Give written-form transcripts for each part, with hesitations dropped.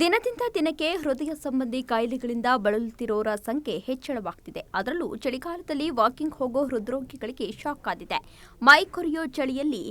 ದಿನದಿಂದ ದಿನಕ್ಕೆ ಹೃದಯ ಸಂಬಂಧಿ ಕಾಯಿಲೆಗಳಿಂದ ಬಳಲುತ್ತಿರೋರ ಸಂಖ್ಯೆ ಹೆಚ್ಚಳವಾಗ್ತಿದೆ. ಅದರಲ್ಲೂ ಚಳಿಗಾಲದಲ್ಲಿ ವಾಕಿಂಗ್ ಹೋಗೋ ಹೃದ್ರೋಗಿಗಳಿಗೆ ಶಾಕ್ ಆಗಿದೆ. ಮೈ ಕೊರೆಯೋ ಚಳಿಯಲ್ಲಿ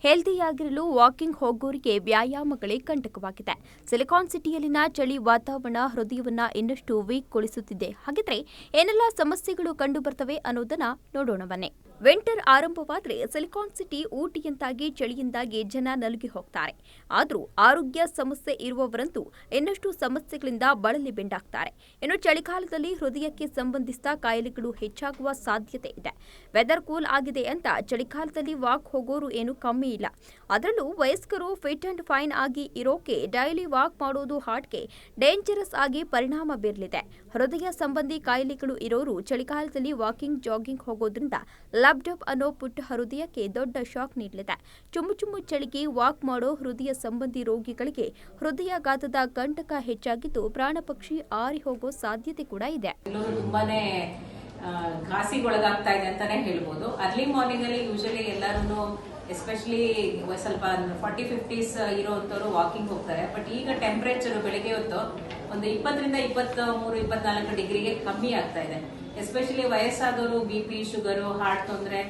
ಹೆಲ್ದಿಯಾಗಿರಲು ವಾಕಿಂಗ್ ಹೋಗೋರಿಗೆ ವ್ಯಾಯಾಮಗಳೇ ಕಂಟಕವಾಗಿದೆ. ಸಿಲಿಕಾನ್ ಸಿಟಿಯಲ್ಲಿನ ಚಳಿ ವಾತಾವರಣ ಹೃದಯವನ್ನ ಇನ್ನಷ್ಟು ವೀಕ್ಗೊಳಿಸುತ್ತಿದೆ. ಹಾಗಿದ್ರೆ ಏನೆಲ್ಲ ಸಮಸ್ಯೆಗಳು ಕಂಡುಬರ್ತವೆ ಅನ್ನೋದನ್ನ ನೋಡೋಣ ಬನ್ನಿ. ವಿಂಟರ್ ಆರಂಭವಾದರೆ ಸಿಲಿಕಾನ್ ಸಿಟಿ ಊಟಿಯಂತಾಗಿ ಚಳಿಯಿಂದಾಗಿ ಜನ ನಲುಗಿ ಹೋಗ್ತಾರೆ. ಆದರೂ ಆರೋಗ್ಯ ಸಮಸ್ಯೆ ಇರುವವರಂತೂ ಇನ್ನಷ್ಟು ಸಮಸ್ಯೆಗಳಿಂದ ಬಳಲಿ ಬೆಂಡಾಗ್ತಾರೆ. ಇನ್ನು ಚಳಿಗಾಲದಲ್ಲಿ ಹೃದಯಕ್ಕೆ ಸಂಬಂಧಿಸಿದ ಕಾಯಿಲೆಗಳು ಹೆಚ್ಚಾಗುವ ಸಾಧ್ಯತೆ ಇದೆ. ವೆದರ್ ಕೂಲ್ ಆಗಿದೆ ಅಂತ ಚಳಿಗಾಲದಲ್ಲಿ ವಾಕ್ ಹೋಗೋರು ಏನು ಕಮ್ಮಿ ಇಲ್ಲ. ಅದರಲ್ಲೂ ವಯಸ್ಕರು ಫಿಟ್ ಅಂಡ್ ಫೈನ್ ಆಗಿ ಇರೋಕೆ ಡೈಲಿ ವಾಕ್ ಮಾಡೋದು ಹಾರ್ಟ್ಗೆ ಡೇಂಜರಸ್ ಆಗಿ ಪರಿಣಾಮ ಬೀರಲಿದೆ. ಹೃದಯ ಸಂಬಂಧಿ ಕಾಯಿಲೆಗಳು ಇರೋರು ಚಳಿಗಾಲದಲ್ಲಿ ವಾಕಿಂಗ್ ಜಾಗಿಂಗ್ ಹೋಗೋದ್ರಿಂದ ಲ್ಯಾಪ್ಟಾಪ್ ಅನ್ನೋ ಪುಟ್ಟ ಹೃದಯಕ್ಕೆ ದೊಡ್ಡ ಶಾಕ್ ನೀಡಲಿದೆ. ಚುಮ್ಮು ಚಳಿಗೆ ವಾಕ್ ಮಾಡೋ ಹೃದಯ ಸಂಬಂಧಿ ರೋಗಿಗಳಿಗೆ ಹೃದಯಾಘಾತದ ಕಂಟಕ ಹೆಚ್ಚಾಗಿದ್ದು ಪ್ರಾಣ ಪಕ್ಷಿ ಆರಿ ಹೋಗೋ ಸಾಧ್ಯತೆ ಕೂಡ ಇದೆ. ತುಂಬಾನೇ ಘಾಸಿಗೊಳಗಾಗ್ತಾ ಇದೆ ಅಂತಾನೆ ಹೇಳ್ಬೋದು. ಅರ್ಲಿ ಮಾರ್ನಿಂಗ್ ಅಲ್ಲಿ ಯೂಶಲಿ ಎಲ್ಲರೂ ಎಸ್ಪೆಷಲಿ ಸ್ವಲ್ಪ 40-50s ಇರೋಂಥವ್ರು ವಾಕಿಂಗ್ ಹೋಗ್ತಾರೆ. ಬಟ್ ಈಗ ಟೆಂಪರೇಚರ್ ಬೆಳಗ್ಗೆ ಹೊತ್ತು ಒಂದು 20ರಿಂದ 23-24 ಡಿಗ್ರಿಗೆ ಕಮ್ಮಿ ಆಗ್ತಾ ಇದೆ. ಎಸ್ಪೆಷಲಿ ವಯಸ್ಸಾದವರು BP, ಶುಗರು, ಹಾರ್ಟ್ ತೊಂದರೆ,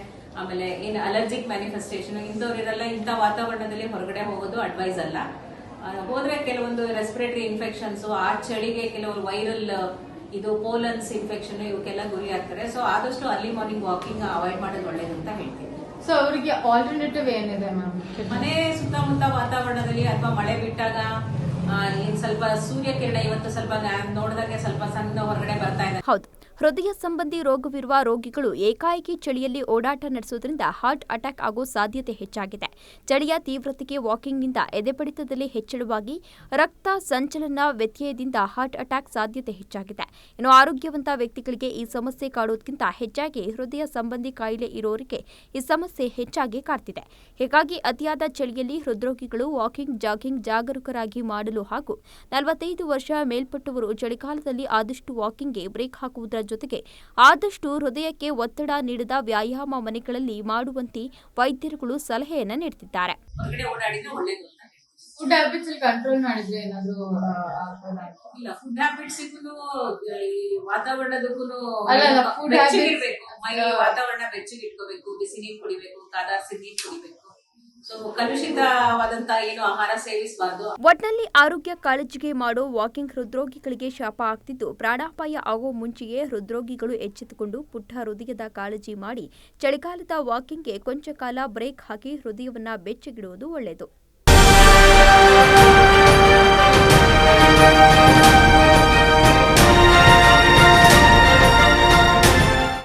ಆಮೇಲೆ ಏನು ಅಲರ್ಜಿಕ್ ಮ್ಯಾನಿಫೆಸ್ಟೇಷನ್ ಇಂಥವ್ರಿಗೆಲ್ಲ ಇಂಥ ವಾತಾವರಣದಲ್ಲಿ ಹೊರಗಡೆ ಹೋಗೋದು ಅಡ್ವೈಸ್ ಅಲ್ಲ. ಹೋದ್ರೆ ಕೆಲವೊಂದು ರೆಸ್ಪಿರೇಟರಿ ಇನ್ಫೆಕ್ಷನ್ಸ್, ಆ ಚಳಿಗೆ ಕೆಲವರು ವೈರಲ್ ಇದು ಪೋಲನ್ಸ್ ಇನ್ಫೆಕ್ಷನ್ ಇವಕ್ಕೆಲ್ಲ ಗುರಿ ಆಗ್ತಾರೆ. ಸೊ ಆದಷ್ಟು ಅರ್ಲಿ ಮಾರ್ನಿಂಗ್ ವಾಕಿಂಗ್ ಅವಾಯ್ಡ್ ಮಾಡೋದು ಒಳ್ಳೇದು ಅಂತ ಹೇಳ್ತೀನಿ. ಸೊ ಅವರಿಗೆ ಆಲ್ಟರ್ನೇಟಿವ್ ಏನಿದೆ ಮ್ಯಾಮ್? ಮನೆ ಸುತ್ತಮುತ್ತ ವಾತಾವರಣದಲ್ಲಿ ಅಥವಾ ಮಳೆ ಬಿಟ್ಟಾಗ ಸ್ವಲ್ಪ ಸೂರ್ಯಕಿರಣ ಇವತ್ತು ಸ್ವಲ್ಪ ನೋಡಿದಾಗ ಸ್ವಲ್ಪ ಸಣ್ಣ ಹೊರಗಡೆ ಬರ್ತಾ ಇದೆ. ಹೌದು, ಹೃದಯ ಸಂಬಂಧಿ ರೋಗವಿರುವ ರೋಗಿಗಳು ಏಕಾಏಕಿ ಚಳಿಯಲ್ಲಿ ಓಡಾಟ ನಡೆಸೋದ್ರಿಂದ ಹಾರ್ಟ್ ಅಟ್ಯಾಕ್ ಆಗೋ ಸಾಧ್ಯತೆ ಹೆಚ್ಚಾಗಿದೆ. ಚಳಿಯ ತೀವ್ರತೆಗೆ ವಾಕಿಂಗ್ನಿಂದ ಎದೆಬಡಿತದಲ್ಲಿ ಹೆಚ್ಚಳವಾಗಿ ರಕ್ತ ಸಂಚಲನ ವ್ಯತ್ಯಯದಿಂದ ಹಾರ್ಟ್ ಅಟ್ಯಾಕ್ ಸಾಧ್ಯತೆ ಹೆಚ್ಚಾಗಿದೆ. ಇನ್ನು ಆರೋಗ್ಯವಂತ ವ್ಯಕ್ತಿಗಳಿಗೆ ಈ ಸಮಸ್ಯೆ ಕಾಡೋದಕ್ಕಿಂತ ಹೆಚ್ಚಾಗಿ ಹೃದಯ ಸಂಬಂಧಿ ಕಾಯಿಲೆ ಇರೋರಿಗೆ ಈ ಸಮಸ್ಯೆ ಹೆಚ್ಚಾಗಿ ಕಾಡ್ತಿದೆ. ಹೀಗಾಗಿ ಅತಿಯಾದ ಚಳಿಯಲ್ಲಿ ಹೃದ್ರೋಗಿಗಳು ವಾಕಿಂಗ್ ಜಾಗಿಂಗ್ ಜಾಗರೂಕರಾಗಿ ಮಾಡಲು ಹಾಗೂ 45 ವರ್ಷ ಮೇಲ್ಪಟ್ಟವರು ಚಳಿಗಾಲದಲ್ಲಿ ಆದಷ್ಟು ವಾಕಿಂಗ್ಗೆ ಬ್ರೇಕ್ ಹಾಕುವುದರ ಜೊತೆಗೆ ಆದಷ್ಟು ಹೃದಯಕ್ಕೆ ಒತ್ತಡ ನೀಡದ ವ್ಯಾಯಾಮ ಮನೆಗಳಲ್ಲಿ ಮಾಡುವಂತೆ ವೈದ್ಯರುಗಳು ಸಲಹೆಯನ್ನ ನೀಡುತ್ತಿದ್ದಾರೆ. ಫುಡ್ ಹ್ಯಾಬಿಟ್ಸ್ ಕಂಟ್ರೋಲ್ ಮಾಡಿದ್ರೆ ಏನಾದ್ರು ಇಲ್ಲ, ಫುಡ್ ಹ್ಯಾಬಿಟ್ಸ್ ವಾತಾವರಣದಕ್ಕೂ ವಾತಾವರಣ ಬೆಚ್ಚಗೆ ಇಟ್ಕೋಬೇಕು, ಬಿಸಿ ನೀರು ಕುಡಿಬೇಕು, ಕಾದಾರಿಸಿದ ನೀರು ಕುಡಿಬೇಕು. ಸೊ ಕಲುಷಿತವಾದಂತ ಏನು ಆಹಾರ ಸೇವಿಸಬಾರ್ದು. ಒಟ್ನಲ್ಲಿ ಆರೋಗ್ಯ ಕಾಳಜಿಗೆ ಮಾಡೋ ವಾಕಿಂಗ್ ಹೃದ್ರೋಗಿಗಳಿಗೆ ಶಾಪ ಆಗ್ತಿದ್ದು, ಪ್ರಾಣಾಪಾಯ ಆಗೋ ಮುಂಚೆಯೇ ಹೃದ್ರೋಗಿಗಳು ಎಚ್ಚೆತ್ತುಕೊಂಡು ಪುಟ್ಟ ಹೃದಯದ ಕಾಳಜಿ ಮಾಡಿ ಚಳಿಗಾಲದ ವಾಕಿಂಗ್ಗೆ ಕೊಂಚ ಕಾಲ ಬ್ರೇಕ್ ಹಾಕಿ ಹೃದಯವನ್ನ ಬೆಚ್ಚಗಿಡುವುದು ಒಳ್ಳೆಯದು.